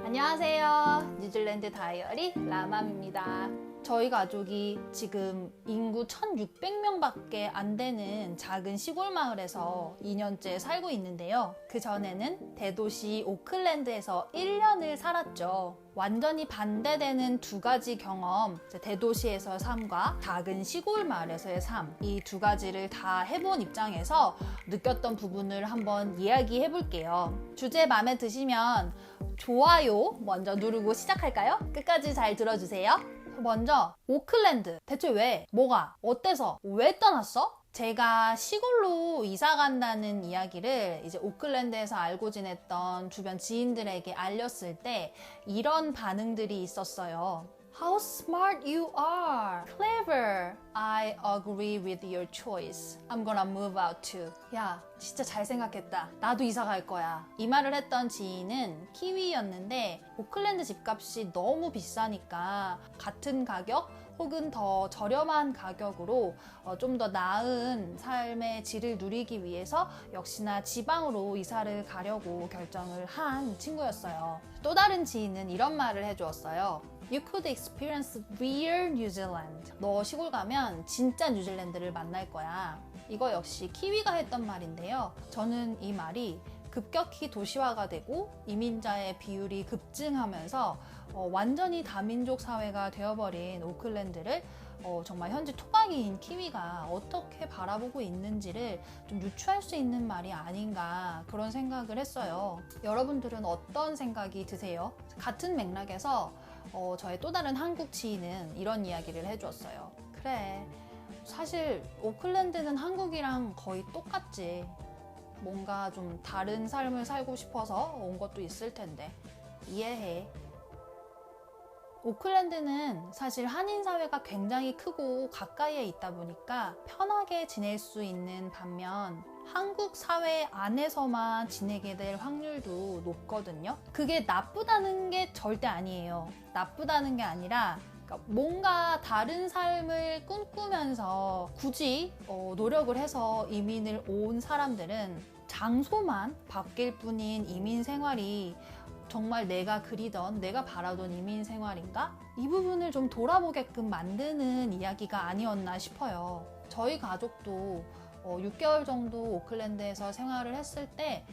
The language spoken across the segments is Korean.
안녕하세요. 뉴질랜드 다이어리 라맘입니다. 저희 가족이 지금 인구 1,600명밖에 안 되는 작은 시골 마을에서 2년째 살고 있는데요. 그 전에는 대도시 오클랜드에서 1년을 살았죠. 완전히 반대되는 두 가지 경험, 대도시에서의 삶과 작은 시골 마을에서의 삶, 이 두 가지를 다 해본 입장에서 느꼈던 부분을 한번 이야기해 볼게요. 주제 마음에 드시면 좋아요 먼저 누르고 시작할까요? 끝까지 잘 들어주세요. 먼저 오클랜드, 대체 왜? 뭐가? 어때서? 왜 떠났어? 제가 시골로 이사 간다는 이야기를 이제 오클랜드에서 알고 지냈던 주변 지인들에게 알렸을 때 이런 반응들이 있었어요. How smart you are. Clever. I agree with your choice. I'm gonna move out too. 야, 진짜 잘 생각했다. 나도 이사 갈 거야. 이 말을 했던 지인은 키위였는데 오클랜드 집값이 너무 비싸니까 같은 가격 혹은 더 저렴한 가격으로 좀 더 나은 삶의 질을 누리기 위해서 역시나 지방으로 이사를 가려고 결정을 한 친구였어요. 또 다른 지인은 이런 말을 해주었어요. You could experience real New Zealand. 너 시골 가면 진짜 뉴질랜드를 만날 거야. 이거 역시 키위가 했던 말인데요. 저는 이 말이 급격히 도시화가 되고 이민자의 비율이 급증하면서 완전히 다민족 사회가 되어버린 오클랜드를 정말 현지 토박이인 키위가 어떻게 바라보고 있는지를 좀 유추할 수 있는 말이 아닌가 그런 생각을 했어요. 여러분들은 어떤 생각이 드세요? 같은 맥락에서 저의 또 다른 한국 지인은 이런 이야기를 해주었어요. 그래, 사실 오클랜드는 한국이랑 거의 똑같지. 뭔가 좀 다른 삶을 살고 싶어서 온 것도 있을 텐데 이해해. 오클랜드는 사실 한인 사회가 굉장히 크고 가까이에 있다 보니까 편하게 지낼 수 있는 반면 한국 사회 안에서만 지내게 될 확률도 높거든요. 그게 나쁘다는 게 절대 아니에요. 나쁘다는 게 아니라 뭔가 다른 삶을 꿈꾸면서 굳이 노력을 해서 이민을 온 사람들은 장소만 바뀔 뿐인 이민 생활이 정말 내가 그리던, 내가 바라던 이민 생활인가? 이 부분을 좀 돌아보게끔 만드는 이야기가 아니었나 싶어요. 저희 가족도 6개월 정도 오클랜드에서 생활을 했을 때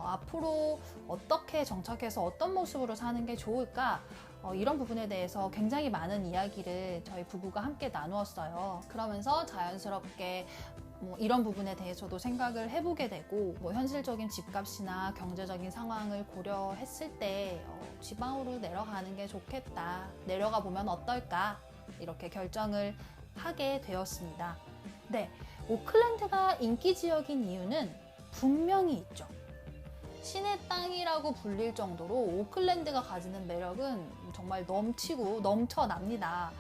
앞으로 어떻게 정착해서 어떤 모습으로 사는 게 좋을까? 이런 부분에 대해서 굉장히 많은 이야기를 저희 부부가 함께 나누었어요. 그러면서 자연스럽게 이런 부분에 대해서도 생각을 해보게 되고 현실적인 집값이나 경제적인 상황을 고려했을 때 지방으로 내려가는 게 좋겠다. 내려가 보면 어떨까? 이렇게 결정을 하게 되었습니다. 네, 오클랜드가 인기 지역인 이유는 분명히 있죠. 신의 땅이라고 불릴 정도로 오클랜드가 가지는 매력은 정말 넘치고 넘쳐납니다.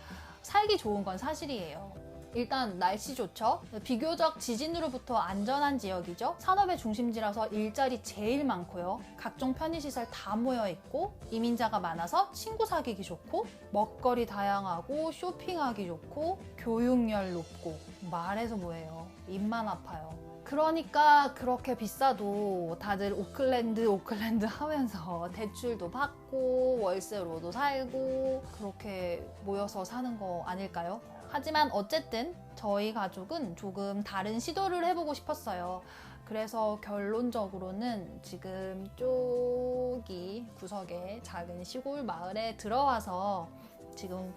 살기 좋은 건 사실이에요. 일단 날씨 좋죠. 비교적 지진으로부터 안전한 지역이죠. 산업의 중심지라서 일자리 제일 많고요. 각종 편의시설 다 모여있고 이민자가 많아서 친구 사귀기 좋고 먹거리 다양하고 쇼핑하기 좋고 교육열 높고 말해서 뭐예요. 입만 아파요. 그러니까 그렇게 비싸도 다들 오클랜드 하면서 대출도 받고 월세로도 살고 그렇게 모여서 사는 거 아닐까요? 하지만 어쨌든 저희 가족은 조금 다른 시도를 해보고 싶었어요. 그래서 결론적으로는 지금 저기 구석에 작은 시골 마을에 들어와서 지금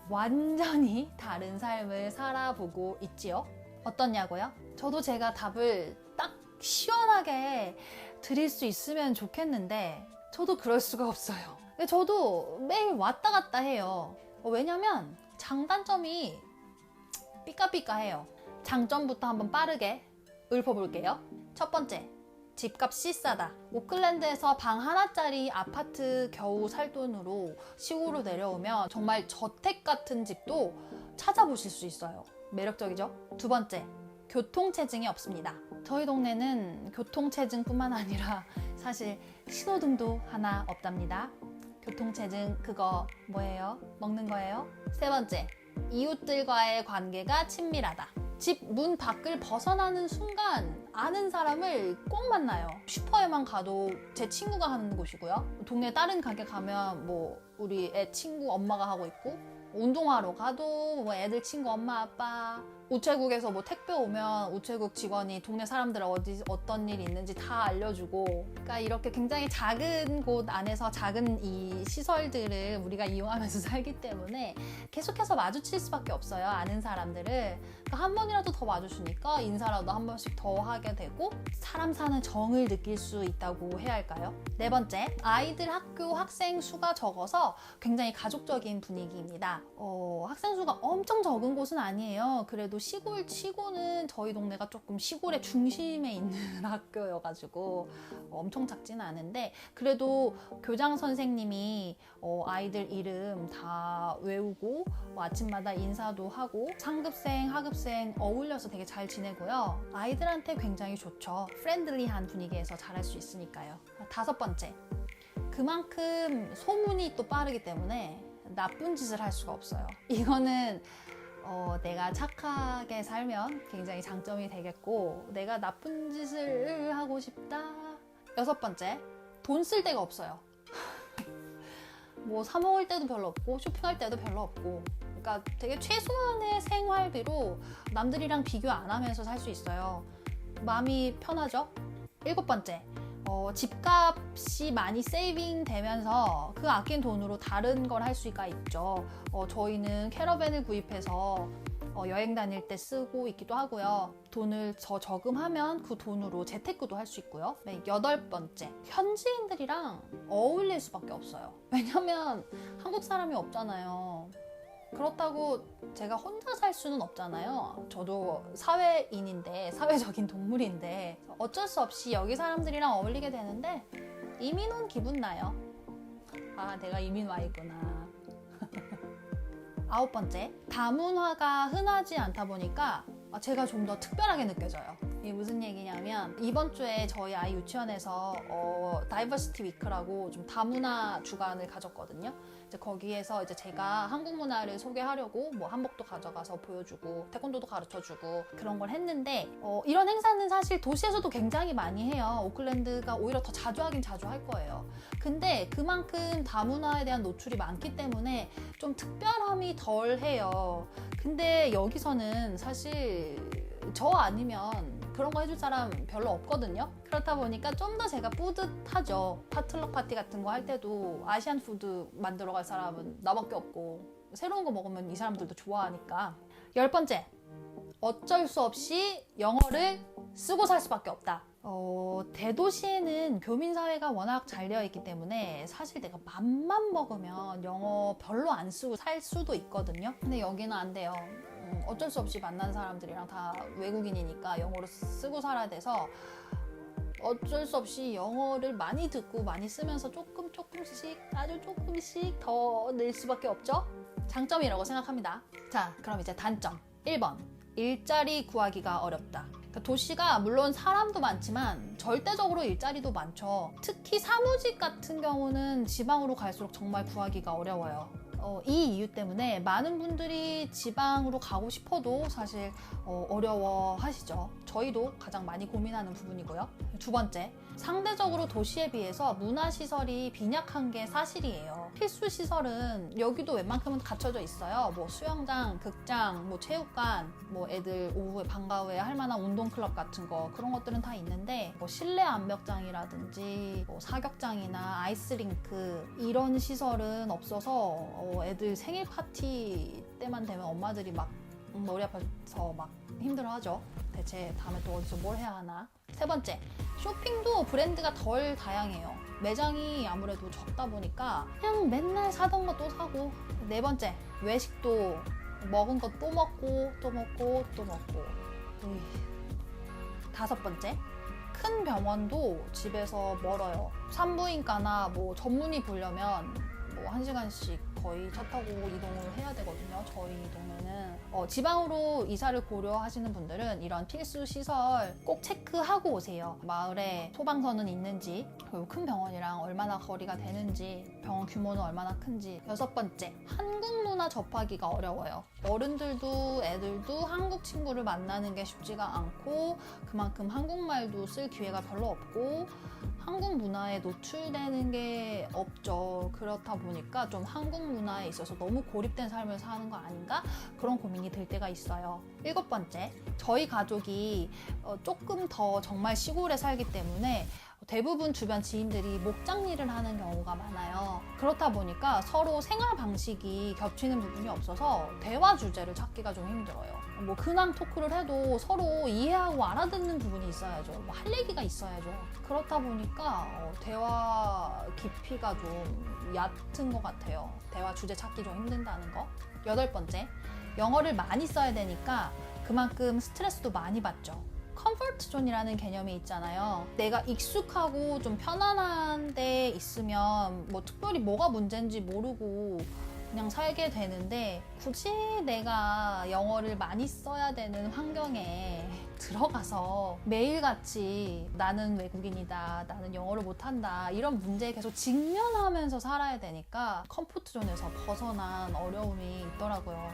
완전히 다른 삶을 살아보고 있지요. 어떻냐고요? 저도 제가 답을 딱 시원하게 드릴 수 있으면 좋겠는데 저도 그럴 수가 없어요. 저도 매일 왔다 갔다 해요. 왜냐면 장단점이 삐까삐까해요. 장점부터 한번 빠르게 읊어볼게요. 첫 번째, 집값이 싸다. 오클랜드에서 방 하나짜리 아파트 겨우 살 돈으로 시골로 내려오면 정말 저택 같은 집도 찾아보실 수 있어요. 매력적이죠? 두 번째, 교통체증이 없습니다. 저희 동네는 교통체증뿐만 아니라 사실 신호등도 하나 없답니다. 교통체증 그거 뭐예요? 먹는 거예요? 세 번째, 이웃들과의 관계가 친밀하다. 집 문 밖을 벗어나는 순간 아는 사람을 꼭 만나요. 슈퍼에만 가도 제 친구가 하는 곳이고요. 동네 다른 가게 가면 뭐 우리 애 친구 엄마가 하고 있고, 운동하러 가도 뭐 애들 친구 엄마 아빠, 우체국에서 뭐 택배 오면 우체국 직원이 동네 사람들 어떤 일이 있는지 다 알려주고, 그러니까 이렇게 굉장히 작은 곳 안에서 작은 이 시설들을 우리가 이용하면서 살기 때문에 계속해서 마주칠 수밖에 없어요. 아는 사람들을. 그러니까 한 번이라도 더 마주치니까 인사라도 한 번씩 더 하게 되고, 사람 사는 정을 느낄 수 있다고 해야 할까요? 네 번째, 아이들 학교 학생 수가 적어서 굉장히 가족적인 분위기입니다. 학생 수가 엄청 적은 곳은 아니에요. 그래도 시골 치고는 저희 동네가 조금 시골의 중심에 있는 학교여가지고 엄청 작지는 않은데, 그래도 교장 선생님이 아이들 이름 다 외우고 아침마다 인사도 하고 상급생, 하급생 어울려서 되게 잘 지내고요. 아이들한테 굉장히 좋죠. 프렌들리한 분위기에서 잘할 수 있으니까요. 다섯 번째, 그만큼 소문이 또 빠르기 때문에 나쁜 짓을 할 수가 없어요. 이거는 내가 착하게 살면 굉장히 장점이 되겠고, 내가 나쁜 짓을 하고 싶다. 여섯 번째, 돈 쓸 데가 없어요. 뭐 사 먹을 때도 별로 없고 쇼핑할 때도 별로 없고, 그러니까 되게 최소한의 생활비로 남들이랑 비교 안 하면서 살 수 있어요. 마음이 편하죠. 일곱 번째, 집값이 많이 세이빙 되면서 그 아낀 돈으로 다른 걸 할 수가 있죠. 저희는 캐러밴을 구입해서 여행 다닐 때 쓰고 있기도 하고요. 돈을 더 저금하면 그 돈으로 재테크도 할 수 있고요. 네, 여덟 번째, 현지인들이랑 어울릴 수밖에 없어요. 왜냐면 한국 사람이 없잖아요. 그렇다고 제가 혼자 살 수는 없잖아요. 저도 사회인인데, 사회적인 동물인데 어쩔 수 없이 여기 사람들이랑 어울리게 되는데 이민 온 기분 나요. 아, 내가 이민 와 있구나. 아홉 번째, 다문화가 흔하지 않다 보니까 제가 좀 더 특별하게 느껴져요. 이게 무슨 얘기냐면, 이번 주에 저희 아이 유치원에서 다이버시티 위크라고 좀 다문화 주간을 가졌거든요. 이제 거기에서 이제 제가 한국 문화를 소개하려고 뭐 한복도 가져가서 보여주고 태권도도 가르쳐주고 그런 걸 했는데, 이런 행사는 사실 도시에서도 굉장히 많이 해요. 오클랜드가 오히려 더 자주 하긴 자주 할 거예요. 근데 그만큼 다문화에 대한 노출이 많기 때문에 좀 특별함이 덜 해요. 근데 여기서는 사실 저 아니면 그런 거 해줄 사람 별로 없거든요. 그렇다 보니까 좀 더 제가 뿌듯하죠. 파틀럭 파티 같은 거 할 때도 아시안 푸드 만들어 갈 사람은 나밖에 없고, 새로운 거 먹으면 이 사람들도 좋아하니까. 열 번째, 어쩔 수 없이 영어를 쓰고 살 수밖에 없다. 대도시에는 교민사회가 워낙 잘 되어 있기 때문에 사실 내가 맘만 먹으면 영어 별로 안 쓰고 살 수도 있거든요. 근데 여기는 안 돼요. 어쩔 수 없이 만난 사람들이랑 다 외국인이니까 영어를 쓰고 살아야 돼서 어쩔 수 없이 영어를 많이 듣고 많이 쓰면서 조금씩 아주 조금씩 더 늘 수밖에 없죠. 장점이라고 생각합니다. 자, 그럼 이제 단점. 1번, 일자리 구하기가 어렵다. 그러니까 도시가 물론 사람도 많지만 절대적으로 일자리도 많죠. 특히 사무직 같은 경우는 지방으로 갈수록 정말 구하기가 어려워요. 이 이유 때문에 많은 분들이 지방으로 가고 싶어도 사실 어려워하시죠. 저희도 가장 많이 고민하는 부분이고요. 두 번째, 상대적으로 도시에 비해서 문화시설이 빈약한 게 사실이에요. 필수 시설은 여기도 웬만큼은 갖춰져 있어요. 뭐 수영장, 극장, 뭐 체육관, 뭐 애들 오후에 방과 후에 할 만한 운동클럽 같은 거, 그런 것들은 다 있는데 뭐 실내 암벽장이라든지 뭐 사격장이나 아이스링크 이런 시설은 없어서 애들 생일 파티 때만 되면 엄마들이 막 머리 아파서 막 힘들어하죠. 대체 다음에 또 어디서 뭘 해야 하나. 세 번째, 쇼핑도 브랜드가 덜 다양해요. 매장이 아무래도 적다 보니까 그냥 맨날 사던 거 또 사고. 네 번째, 외식도 먹은 거 또 먹고 또 먹고 또 먹고. 다섯 번째, 큰 병원도 집에서 멀어요. 산부인과나 뭐 전문의 보려면 뭐 1시간씩 거의 차 타고 이동을 해야 되거든요. 저희 동네는. 지방으로 이사를 고려하시는 분들은 이런 필수 시설 꼭 체크하고 오세요. 마을에 소방서는 있는지, 그리고 큰 병원이랑 얼마나 거리가 되는지, 병원 규모는 얼마나 큰지. 6번째, 한국 문화 접하기가 어려워요. 어른들도 애들도 한국 친구를 만나는 게 쉽지가 않고 그만큼 한국말도 쓸 기회가 별로 없고 한국 문화에 노출되는 게 없죠. 그렇다 보니까 좀 한국 문화에 있어서 너무 고립된 삶을 사는 거 아닌가? 그런 고민이 들 때가 있어요. 7번째, 저희 가족이 조금 더 정말 시골에 살기 때문에 대부분 주변 지인들이 목장 일을 하는 경우가 많아요. 그렇다 보니까 서로 생활 방식이 겹치는 부분이 없어서 대화 주제를 찾기가 좀 힘들어요. 뭐 근황 토크를 해도 서로 이해하고 알아듣는 부분이 있어야죠. 뭐 할 얘기가 있어야죠. 그렇다 보니까 대화 깊이가 좀 얕은 것 같아요. 대화 주제 찾기 좀 힘든다는 거. 8번째, 영어를 많이 써야 되니까 그만큼 스트레스도 많이 받죠. 컴포트 존이라는 개념이 있잖아요. 내가 익숙하고 좀 편안한 데 있으면 뭐 특별히 뭐가 문제인지 모르고 그냥 살게 되는데 굳이 내가 영어를 많이 써야 되는 환경에 들어가서 매일같이 나는 외국인이다, 나는 영어를 못한다 이런 문제에 계속 직면하면서 살아야 되니까 컴포트 존에서 벗어난 어려움이 있더라고요.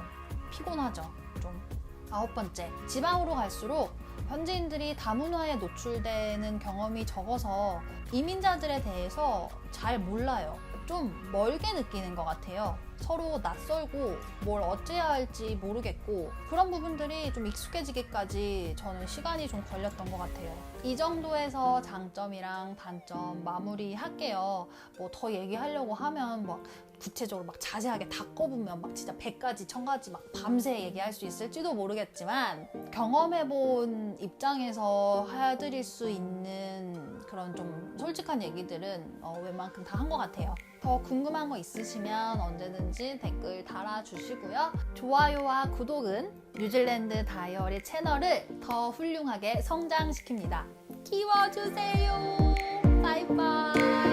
피곤하죠, 좀. 9번째, 지방으로 갈수록 현지인들이 다문화에 노출되는 경험이 적어서 이민자들에 대해서 잘 몰라요. 좀 멀게 느끼는 것 같아요. 서로 낯설고 뭘 어찌해야 할지 모르겠고 그런 부분들이 좀 익숙해지기까지 저는 시간이 좀 걸렸던 것 같아요. 이 정도에서 장점이랑 단점 마무리할게요. 뭐 더 얘기하려고 하면 막 구체적으로 막 자세하게 다 꼽으면 막 진짜 100가지, 1000가지 막 밤새 얘기할 수 있을지도 모르겠지만 경험해본 입장에서 해드릴 수 있는 그런 좀 솔직한 얘기들은 웬만큼 다 한 것 같아요. 더 궁금한 거 있으시면 언제든지 댓글 달아주시고요. 좋아요와 구독은 뉴질랜드 다이어리 채널을 더 훌륭하게 성장시킵니다. 키워주세요. 바이바이.